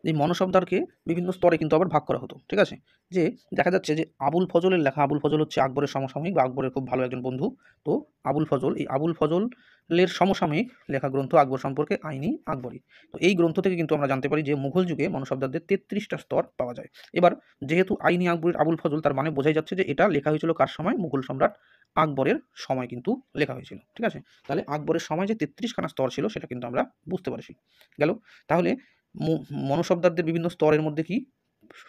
এই মনসবদারকে বিভিন্ন স্তরে কিন্তু আবার ভাগ করা হতো, ঠিক আছে? যে দেখা যাচ্ছে যে আবুল ফজলের লেখা, আবুল ফজল হচ্ছে আকবরের সমসাময়িক বা আকবরের খুব ভালো একজন বন্ধু। তো আবুল ফজল, এই আবুল ফজলের সমসাময়িক লেখা গ্রন্থ আকবর সম্পর্কে আইনি আকবরী। তো এই গ্রন্থ থেকে কিন্তু আমরা জানতে পারি যে মুঘল যুগে মনসবদারদের 33টা স্তর পাওয়া যায়। এবার যেহেতু আইনি আকবরীর আবুল ফজল, তার মানে বোঝাই যাচ্ছে যে এটা লেখা হয়েছিল কার সময়? মুঘল সম্রাট আকবরের সময় কিন্তু লেখা হয়েছিল, ঠিক আছে? তাহলে আকবরের সময় যে 33খানা স্তর ছিল সেটা কিন্তু আমরা বুঝতে পারছি। গেল। তাহলে মনসবদারদের বিভিন্ন স্তরের মধ্যে কি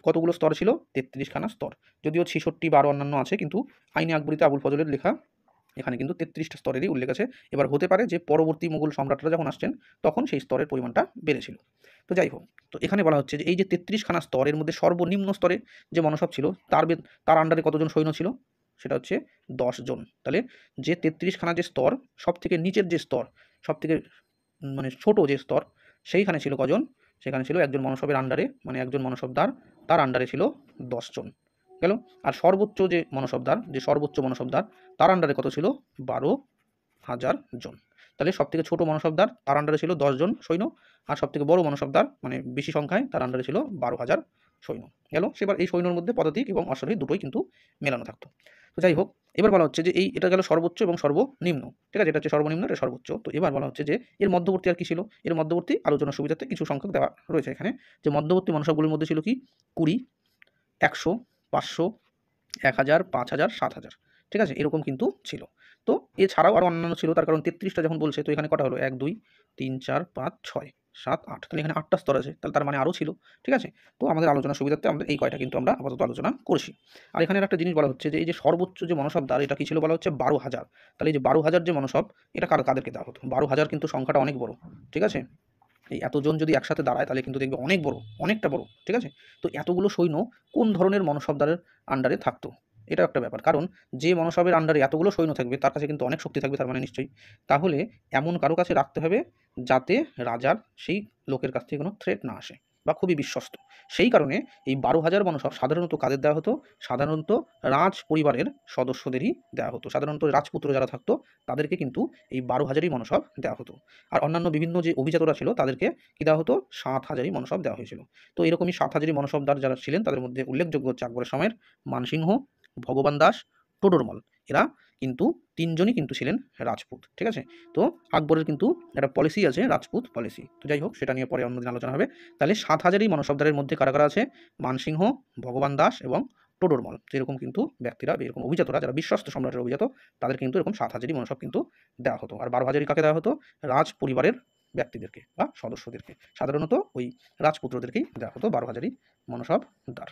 কতগুলো স্তর ছিল? 33খানা স্তর। যদিও 66 বা আরও অন্যান্য আছে, কিন্তু আইনে আকবরীতে আবুল ফজলের লেখা এখানে কিন্তু 33টা স্তরেরই উল্লেখ আছে। এবার হতে পারে যে পরবর্তী মুঘল সম্রাটরা যখন আসছেন তখন সেই স্তরের পরিমাণটা বেড়েছিল। তো যাই হোক, তো এখানে বলা হচ্ছে যে এই যে 33খানা স্তরের মধ্যে সর্বনিম্ন স্তরে যে মনসব ছিল তার আন্ডারে কতজন সৈন্য ছিল? সেটা হচ্ছে 10 জন। তাহলে যে 33খানা যে স্তর, সবথেকে নিচের যে স্তর, সবথেকে মানে ছোট যে স্তর, সেইখানে ছিল কজন? সেখানে ছিল একজন মনসবের আন্ডারে, মানে একজন মনসবদার, তার আন্ডারে ছিল 10 জন। গেল। আর সর্বোচ্চ যে মনসবদার, যে সর্বোচ্চ মনসবদার, তার আন্ডারে কত ছিল? 12,000 জন। তাহলে সবথেকে ছোট মনসবদার, তার আন্ডারে ছিল 10 জন সৈন্য, আর সবথেকে বড় মনসবদার মানে বেশি সংখ্যায়, তার আন্ডারে ছিল 12,000 সৈন্য। গেল। সেবার এই সৈন্যর মধ্যে পদাতিক এবং অশ্বারোহী দুটোই কিন্তু মেলানো থাকতো। তো যাই হোক, এবার বলা হচ্ছে যে এটা গেল সর্বোচ্চ এবং সর্বনিম্ন, ঠিক আছে? এটা হচ্ছে সর্বনিম্ন, এটা সর্বোচ্চ। তো এবার বলা হচ্ছে যে এর মধ্যবর্তী আর কি ছিল? এর মধ্যবর্তী আলোচনার সুবিধার্থে কিছু সংখ্যক দেওয়া রয়েছে এখানে, যে মধ্যবর্তী মনসবগুলির মধ্যে ছিল কি? 20, 100, 500, 1000, 5000, 7000, ঠিক আছে? এরকম কিন্তু ছিল। তো এছাড়াও আরও অন্যান্য ছিল, তার কারণ 33টা যখন বলছে, তো এখানে কটা হলো? 1, 2, 3, 4, 5, 6, 7, 8, তাহলে এখানে 8টা স্তর আছে, তাহলে তার মানে আরও ছিল, ঠিক আছে? তো আমাদের আলোচনার সুবিধার্থে আমরা এই কয়টা কিন্তু আমরা আপাতত আলোচনা করছি। আর এখানে একটা জিনিস বলা হচ্ছে যে এই যে সর্বোচ্চ যে মনসবদার, এটা কি ছিল? বলা হচ্ছে 12,000। তাহলে এই যে 12,000 যে মনসব, এটা কাদেরকে দেওয়া হতো? 12,000 কিন্তু সংখ্যাটা অনেক বড়, ঠিক আছে? এই এতজন যদি একসাথে দাঁড়ায় তাহলে কিন্তু দেখবে অনেক বড়, অনেকটা বড়, ঠিক আছে? তো এতগুলো সৈন্য কোন ধরনের মনসবদারের আন্ডারে থাকতো? এটাও একটা ব্যাপার। কারণ যে মনসবের আন্ডারে এতগুলো সৈন্য থাকবে তার কাছে কিন্তু অনেক শক্তি থাকবে, তার মানে নিশ্চয়ই তাহলে এমন কারো কাছে রাখতে হবে যাতে রাজার সেই লোকের কাছ থেকে কোনো থ্রেট না আসে বা খুবই বিশ্বস্ত। সেই কারণে এই 12,000 মনসব সাধারণত কাদের দেওয়া হতো? সাধারণত রাজ পরিবারের সদস্যদেরই দেওয়া হতো। সাধারণত রাজপুত্র যারা থাকতো তাদেরকে কিন্তু এই 12,000ই মনসব দেওয়া হতো। আর অন্যান্য বিভিন্ন যে অভিজাতরা ছিল তাদেরকে কী দেওয়া হতো? 7,000ই মনসব দেওয়া হয়েছিল। তো এরকমই 7,000ই মনসবদার যারা ছিলেন তাদের মধ্যে উল্লেখযোগ্য হচ্ছে আকবরের সময়ের মানসিংহ, ভগবান দাস, টোডরমল। এরা কিন্তু 3 জনই কিন্তু ছিলেন রাজপুত, ঠিক আছে? তো আকবরের কিন্তু একটা পলিসি আছে, রাজপুত পলিসি। তো যাই হোক, সেটা নিয়ে পরে অন্যদিন আলোচনা হবে। তাহলে 7,000ই মনসবদারের মধ্যে কারা কারা আছে? মানসিংহ, ভগবান দাস এবং টোডরমল। এরকম কিন্তু ব্যক্তিরা, এরকম অভিজাতরা যারা বিশ্বস্ত সম্রাটের অভিজাত, তাদের কিন্তু এরকম 7,000ই মনসব কিন্তু দেওয়া হতো। আর 12,000ই কাকে দেওয়া হতো? রাজ পরিবারের ব্যক্তিদেরকে বা সদস্যদেরকে। সাধারণত ওই রাজপুত্রদেরকেই দেওয়া হতো 12,000ই মনসবদার।